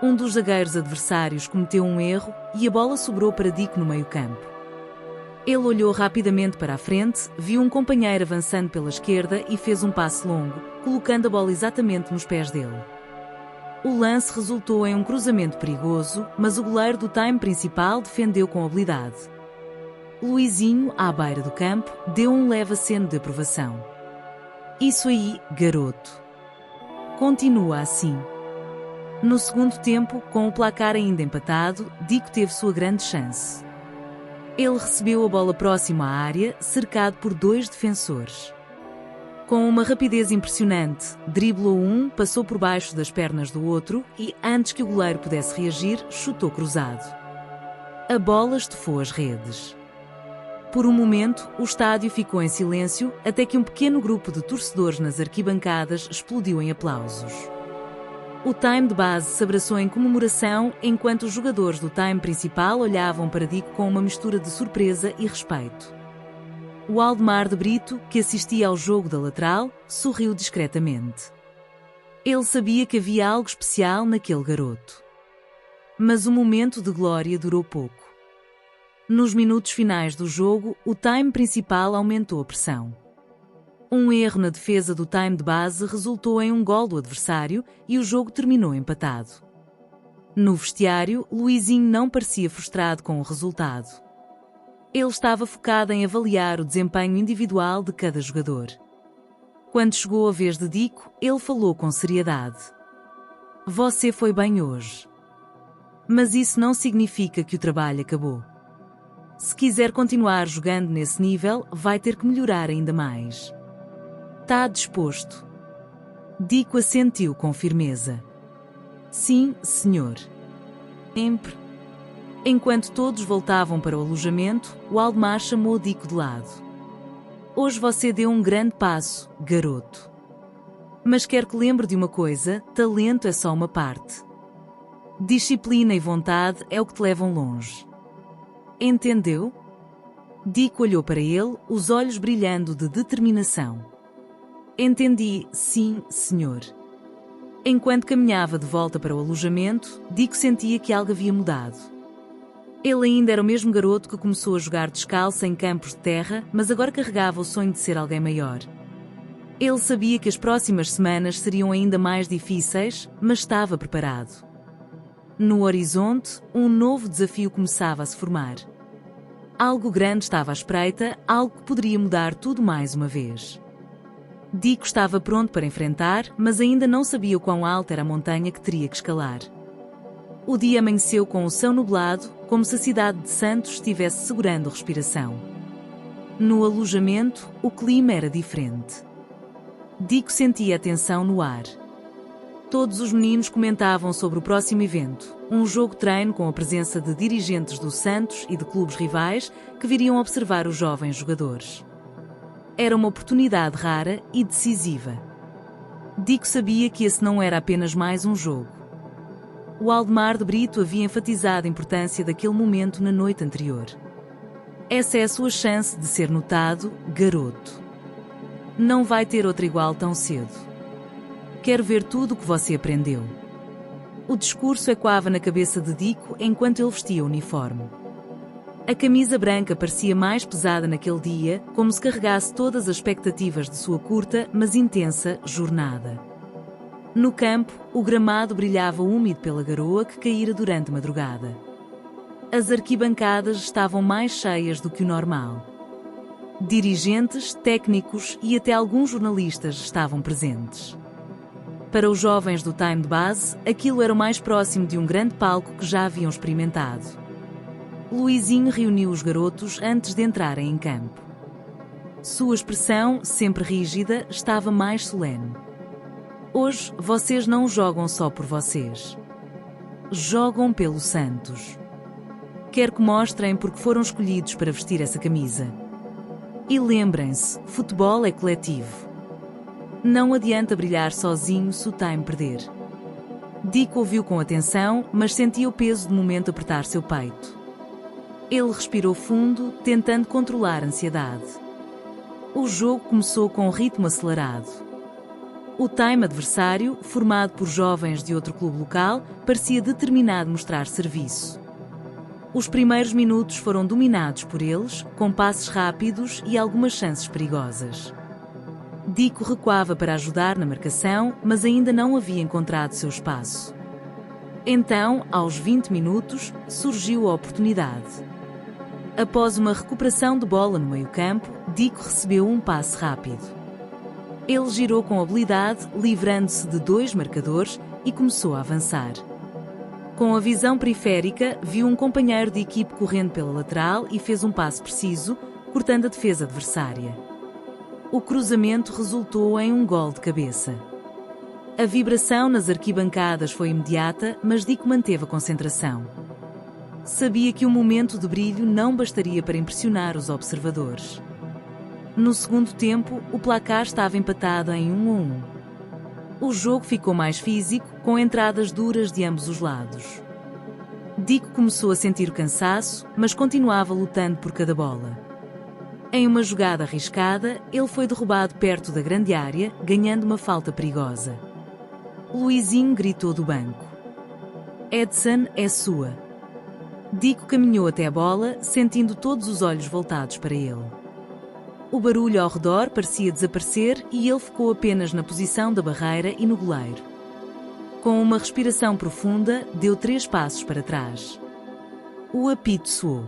Um dos zagueiros adversários cometeu um erro e a bola sobrou para Dick no meio-campo. Ele olhou rapidamente para a frente, viu um companheiro avançando pela esquerda e fez um passe longo, colocando a bola exatamente nos pés dele. O lance resultou em um cruzamento perigoso, mas o goleiro do time principal defendeu com habilidade. Luizinho, à beira do campo, deu um leve aceno de aprovação. Isso aí, garoto. Continua assim. No segundo tempo, com o placar ainda empatado, Dico teve sua grande chance. Ele recebeu a bola próximo à área, cercado por 2 defensores. Com uma rapidez impressionante, driblou um, passou por baixo das pernas do outro e, antes que o goleiro pudesse reagir, chutou cruzado. A bola estufou as redes. Por um momento, o estádio ficou em silêncio, até que um pequeno grupo de torcedores nas arquibancadas explodiu em aplausos. O time de base se abraçou em comemoração, enquanto os jogadores do time principal olhavam para Dico com uma mistura de surpresa e respeito. O Waldemar de Brito, que assistia ao jogo da lateral, sorriu discretamente. Ele sabia que havia algo especial naquele garoto. Mas o momento de glória durou pouco. Nos minutos finais do jogo, o time principal aumentou a pressão. Um erro na defesa do time de base resultou em um gol do adversário e o jogo terminou empatado. No vestiário, Luizinho não parecia frustrado com o resultado. Ele estava focado em avaliar o desempenho individual de cada jogador. Quando chegou a vez de Dico, ele falou com seriedade. Você foi bem hoje. Mas isso não significa que o trabalho acabou. Se quiser continuar jogando nesse nível, vai ter que melhorar ainda mais. Está disposto? Dico assentiu com firmeza. Sim, senhor. Sempre. Enquanto todos voltavam para o alojamento, o Waldemar chamou Dico de lado. Hoje você deu um grande passo, garoto. Mas quero que lembre de uma coisa, talento é só uma parte. Disciplina e vontade é o que te levam longe. Entendeu? Dico olhou para ele, os olhos brilhando de determinação. Entendi, sim, senhor. Enquanto caminhava de volta para o alojamento, Dico sentia que algo havia mudado. Ele ainda era o mesmo garoto que começou a jogar descalço em campos de terra, mas agora carregava o sonho de ser alguém maior. Ele sabia que as próximas semanas seriam ainda mais difíceis, mas estava preparado. No horizonte, um novo desafio começava a se formar. Algo grande estava à espreita, algo que poderia mudar tudo mais uma vez. Dico estava pronto para enfrentar, mas ainda não sabia o quão alta era a montanha que teria que escalar. O dia amanheceu com o céu nublado, como se a cidade de Santos estivesse segurando a respiração. No alojamento, o clima era diferente. Dico sentia a tensão no ar. Todos os meninos comentavam sobre o próximo evento, um jogo-treino com a presença de dirigentes do Santos e de clubes rivais que viriam observar os jovens jogadores. Era uma oportunidade rara e decisiva. Dico sabia que esse não era apenas mais um jogo. O Waldemar de Brito havia enfatizado a importância daquele momento na noite anterior. Essa é a sua chance de ser notado, garoto. Não vai ter outra igual tão cedo. Quero ver tudo o que você aprendeu. O discurso ecoava na cabeça de Dico enquanto ele vestia o uniforme. A camisa branca parecia mais pesada naquele dia, como se carregasse todas as expectativas de sua curta, mas intensa, jornada. No campo, o gramado brilhava úmido pela garoa que caíra durante a madrugada. As arquibancadas estavam mais cheias do que o normal. Dirigentes, técnicos e até alguns jornalistas estavam presentes. Para os jovens do time de base, aquilo era o mais próximo de um grande palco que já haviam experimentado. Luizinho reuniu os garotos antes de entrarem em campo. Sua expressão, sempre rígida, estava mais solene. Hoje, vocês não jogam só por vocês. Jogam pelo Santos. Quero que mostrem porque foram escolhidos para vestir essa camisa. E lembrem-se, futebol é coletivo. Não adianta brilhar sozinho se o time perder. Dico ouviu com atenção, mas sentia o peso do momento apertar seu peito. Ele respirou fundo, tentando controlar a ansiedade. O jogo começou com um ritmo acelerado. O time adversário, formado por jovens de outro clube local, parecia determinado a mostrar serviço. Os primeiros minutos foram dominados por eles, com passes rápidos e algumas chances perigosas. Dico recuava para ajudar na marcação, mas ainda não havia encontrado seu espaço. Então, aos 20 minutos, surgiu a oportunidade. Após uma recuperação de bola no meio-campo, Dico recebeu um passe rápido. Ele girou com habilidade, livrando-se de 2 marcadores e começou a avançar. Com a visão periférica, viu um companheiro de equipe correndo pela lateral e fez um passe preciso, cortando a defesa adversária. O cruzamento resultou em um gol de cabeça. A vibração nas arquibancadas foi imediata, mas Dico manteve a concentração. Sabia que o momento de brilho não bastaria para impressionar os observadores. No segundo tempo, o placar estava empatado em 1-1. O jogo ficou mais físico, com entradas duras de ambos os lados. Dico começou a sentir o cansaço, mas continuava lutando por cada bola. Em uma jogada arriscada, ele foi derrubado perto da grande área, ganhando uma falta perigosa. Luizinho gritou do banco: "Edson, é sua." Dico caminhou até a bola, sentindo todos os olhos voltados para ele. O barulho ao redor parecia desaparecer e ele ficou apenas na posição da barreira e no goleiro. Com uma respiração profunda, deu 3 passos para trás. O apito soou.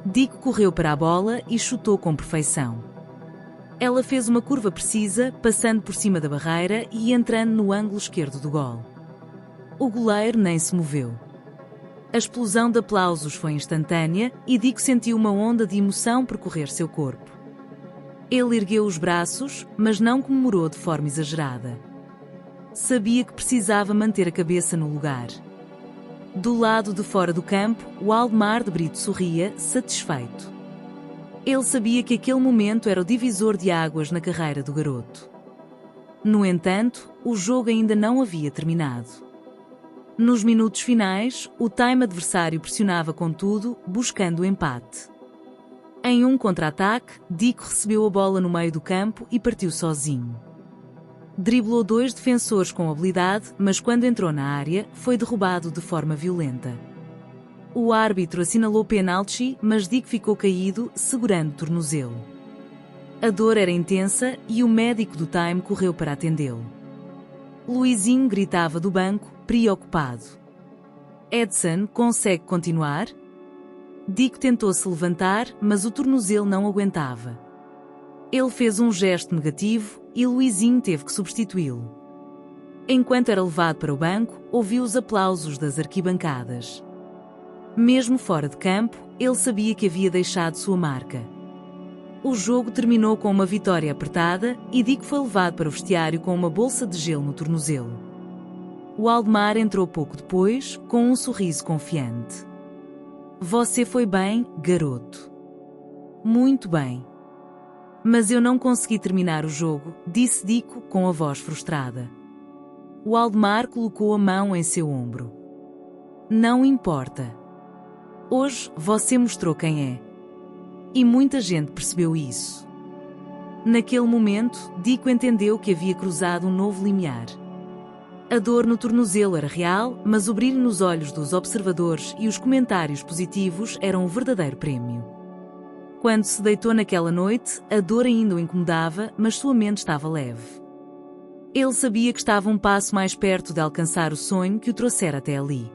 Dico correu para a bola e chutou com perfeição. Ela fez uma curva precisa, passando por cima da barreira e entrando no ângulo esquerdo do gol. O goleiro nem se moveu. A explosão de aplausos foi instantânea e Dico sentiu uma onda de emoção percorrer seu corpo. Ele ergueu os braços, mas não comemorou de forma exagerada. Sabia que precisava manter a cabeça no lugar. Do lado de fora do campo, o Aldemar de Brito sorria, satisfeito. Ele sabia que aquele momento era o divisor de águas na carreira do garoto. No entanto, o jogo ainda não havia terminado. Nos minutos finais, o time adversário pressionava com tudo, buscando o empate. Em um contra-ataque, Dico recebeu a bola no meio do campo e partiu sozinho. Driblou 2 defensores com habilidade, mas quando entrou na área, foi derrubado de forma violenta. O árbitro assinalou penalti, mas Dico ficou caído, segurando o tornozelo. A dor era intensa e o médico do time correu para atendê-lo. Luizinho gritava do banco, preocupado: "Edson, consegue continuar?" Dico tentou se levantar, mas o tornozelo não aguentava. Ele fez um gesto negativo e Luizinho teve que substituí-lo. Enquanto era levado para o banco, ouviu os aplausos das arquibancadas. Mesmo fora de campo, ele sabia que havia deixado sua marca. O jogo terminou com uma vitória apertada e Dico foi levado para o vestiário com uma bolsa de gelo no tornozelo. O Aldemar entrou pouco depois, com um sorriso confiante. "Você foi bem, garoto." "Muito bem." "Mas eu não consegui terminar o jogo", disse Dico com a voz frustrada. O Aldemar colocou a mão em seu ombro. "Não importa. Hoje você mostrou quem é." E muita gente percebeu isso. Naquele momento, Dico entendeu que havia cruzado um novo limiar. A dor no tornozelo era real, mas o brilho nos olhos dos observadores e os comentários positivos eram um verdadeiro prémio. Quando se deitou naquela noite, a dor ainda o incomodava, mas sua mente estava leve. Ele sabia que estava um passo mais perto de alcançar o sonho que o trouxera até ali.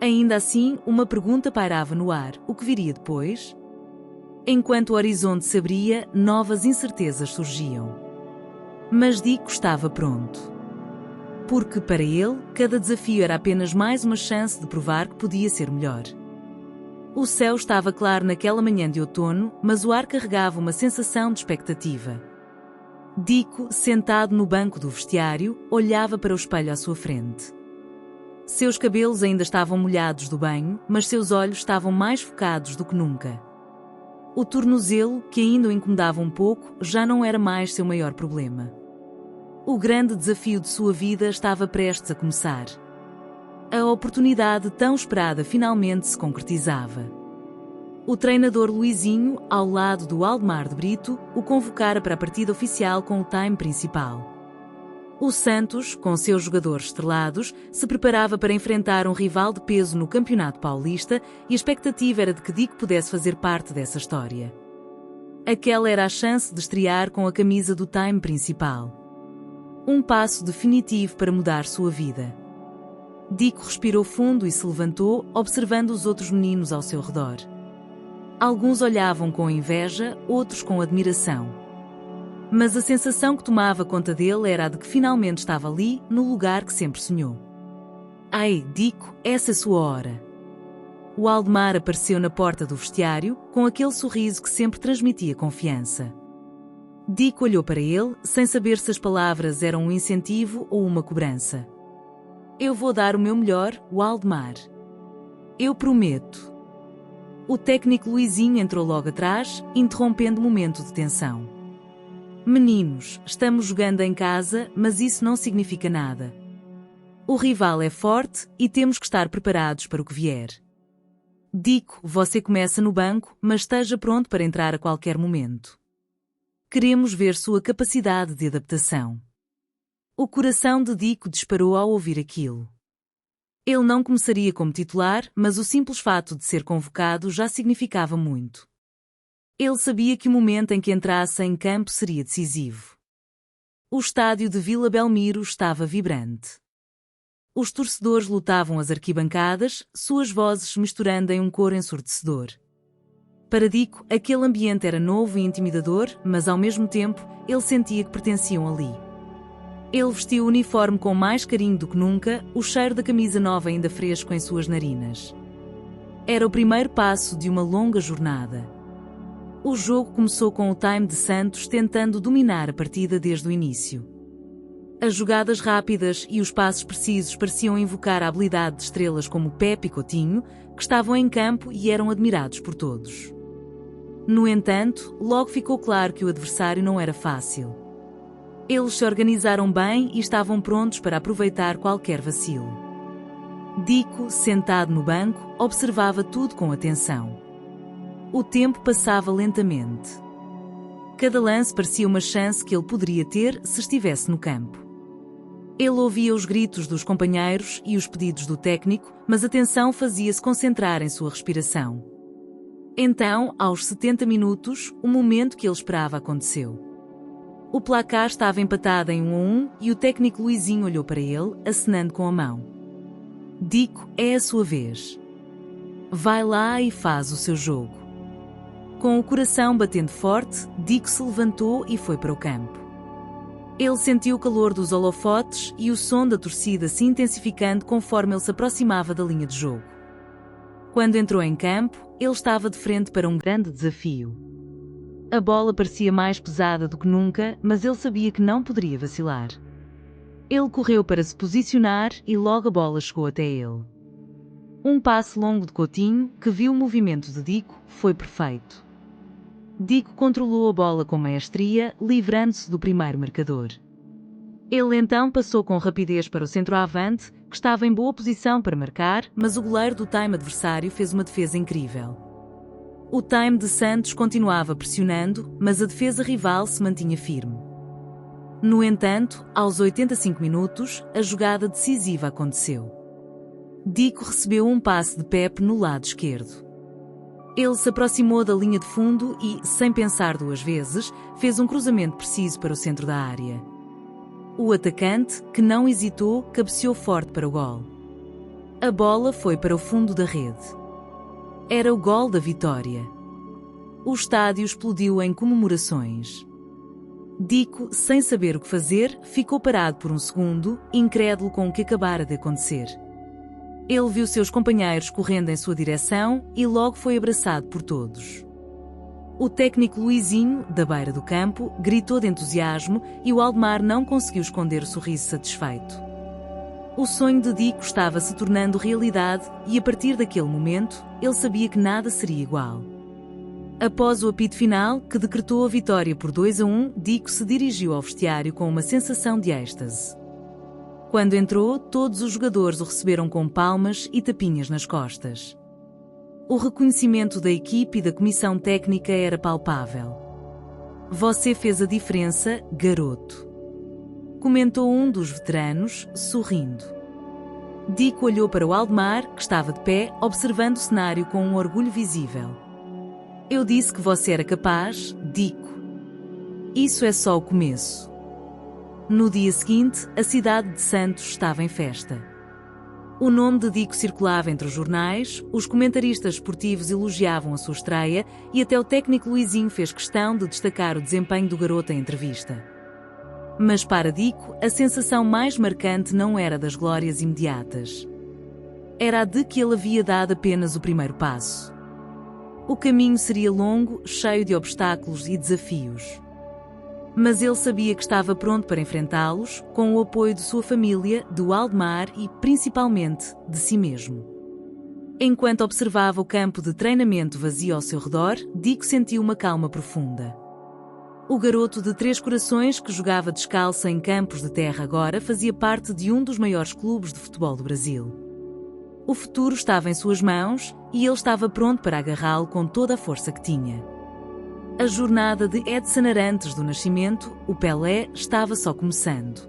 Ainda assim, uma pergunta pairava no ar: o que viria depois? Enquanto o horizonte se abria, novas incertezas surgiam. Mas Dico estava pronto. Porque, para ele, cada desafio era apenas mais uma chance de provar que podia ser melhor. O céu estava claro naquela manhã de outono, mas o ar carregava uma sensação de expectativa. Dico, sentado no banco do vestiário, olhava para o espelho à sua frente. Seus cabelos ainda estavam molhados do banho, mas seus olhos estavam mais focados do que nunca. O tornozelo, que ainda o incomodava um pouco, já não era mais seu maior problema. O grande desafio de sua vida estava prestes a começar. A oportunidade tão esperada finalmente se concretizava. O treinador Luizinho, ao lado do Aldemar de Brito, o convocara para a partida oficial com o time principal. O Santos, com seus jogadores estrelados, se preparava para enfrentar um rival de peso no Campeonato Paulista e a expectativa era de que Dico pudesse fazer parte dessa história. Aquela era a chance de estrear com a camisa do time principal. Um passo definitivo para mudar sua vida. Dico respirou fundo e se levantou, observando os outros meninos ao seu redor. Alguns olhavam com inveja, outros com admiração. Mas a sensação que tomava conta dele era a de que finalmente estava ali, no lugar que sempre sonhou. Ai, Dico, essa é a sua hora. O Aldemar apareceu na porta do vestiário, com aquele sorriso que sempre transmitia confiança. Dico olhou para ele, sem saber se as palavras eram um incentivo ou uma cobrança. Eu vou dar o meu melhor, Aldemar. Eu prometo. O técnico Luizinho entrou logo atrás, interrompendo o momento de tensão. Meninos, estamos jogando em casa, mas isso não significa nada. O rival é forte e temos que estar preparados para o que vier. Dico, você começa no banco, mas esteja pronto para entrar a qualquer momento. Queremos ver sua capacidade de adaptação. O coração de Dico disparou ao ouvir aquilo. Ele não começaria como titular, mas o simples fato de ser convocado já significava muito. Ele sabia que o momento em que entrasse em campo seria decisivo. O estádio de Vila Belmiro estava vibrante. Os torcedores lutavam as arquibancadas, suas vozes misturando em um coro ensurdecedor. Para Dico, aquele ambiente era novo e intimidador, mas ao mesmo tempo, ele sentia que pertenciam ali. Ele vestiu o uniforme com mais carinho do que nunca, o cheiro da camisa nova ainda fresco em suas narinas. Era o primeiro passo de uma longa jornada. O jogo começou com o time de Santos tentando dominar a partida desde o início. As jogadas rápidas e os passos precisos pareciam invocar a habilidade de estrelas como Pepe e Coutinho, que estavam em campo e eram admirados por todos. No entanto, logo ficou claro que o adversário não era fácil. Eles se organizaram bem e estavam prontos para aproveitar qualquer vacilo. Dico, sentado no banco, observava tudo com atenção. O tempo passava lentamente. Cada lance parecia uma chance que ele poderia ter se estivesse no campo. Ele ouvia os gritos dos companheiros e os pedidos do técnico, mas a atenção fazia-se concentrar em sua respiração. Então, aos 70 minutos, o momento que ele esperava aconteceu. O placar estava empatado em 1-1 e o técnico Luizinho olhou para ele, acenando com a mão. Dico, é a sua vez. Vai lá e faz o seu jogo. Com o coração batendo forte, Dico se levantou e foi para o campo. Ele sentiu o calor dos holofotes e o som da torcida se intensificando conforme ele se aproximava da linha de jogo. Quando entrou em campo, ele estava de frente para um grande desafio. A bola parecia mais pesada do que nunca, mas ele sabia que não poderia vacilar. Ele correu para se posicionar e logo a bola chegou até ele. Um passe longo de Coutinho, que viu o movimento de Dico, foi perfeito. Dico controlou a bola com maestria, livrando-se do primeiro marcador. Ele então passou com rapidez para o centroavante, que estava em boa posição para marcar, mas o goleiro do time adversário fez uma defesa incrível. O time de Santos continuava pressionando, mas a defesa rival se mantinha firme. No entanto, aos 85 minutos, a jogada decisiva aconteceu. Dico recebeu um passe de Pepe no lado esquerdo. Ele se aproximou da linha de fundo e, sem pensar duas vezes, fez um cruzamento preciso para o centro da área. O atacante, que não hesitou, cabeceou forte para o gol. A bola foi para o fundo da rede. Era o gol da vitória. O estádio explodiu em comemorações. Dico, sem saber o que fazer, ficou parado por um segundo, incrédulo com o que acabara de acontecer. Ele viu seus companheiros correndo em sua direção e logo foi abraçado por todos. O técnico Luizinho, da beira do campo, gritou de entusiasmo e o Aldemar não conseguiu esconder o sorriso satisfeito. O sonho de Dico estava se tornando realidade e, a partir daquele momento, ele sabia que nada seria igual. Após o apito final, que decretou a vitória por 2-1, Dico se dirigiu ao vestiário com uma sensação de êxtase. Quando entrou, todos os jogadores o receberam com palmas e tapinhas nas costas. O reconhecimento da equipe e da comissão técnica era palpável. Você fez a diferença, garoto. Comentou um dos veteranos, sorrindo. Dico olhou para o Aldemar, que estava de pé, observando o cenário com um orgulho visível. Eu disse que você era capaz, Dico. Isso é só o começo. No dia seguinte, a cidade de Santos estava em festa. O nome de Dico circulava entre os jornais, os comentaristas esportivos elogiavam a sua estreia e até o técnico Luizinho fez questão de destacar o desempenho do garoto em entrevista. Mas para Dico, a sensação mais marcante não era das glórias imediatas. Era a de que ele havia dado apenas o primeiro passo. O caminho seria longo, cheio de obstáculos e desafios. Mas ele sabia que estava pronto para enfrentá-los, com o apoio de sua família, do Aldemar e, principalmente, de si mesmo. Enquanto observava o campo de treinamento vazio ao seu redor, Dico sentiu uma calma profunda. O garoto de 3 corações que jogava descalço em campos de terra agora fazia parte de um dos maiores clubes de futebol do Brasil. O futuro estava em suas mãos e ele estava pronto para agarrá-lo com toda a força que tinha. A jornada de Edson Arantes do Nascimento, o Pelé, estava só começando.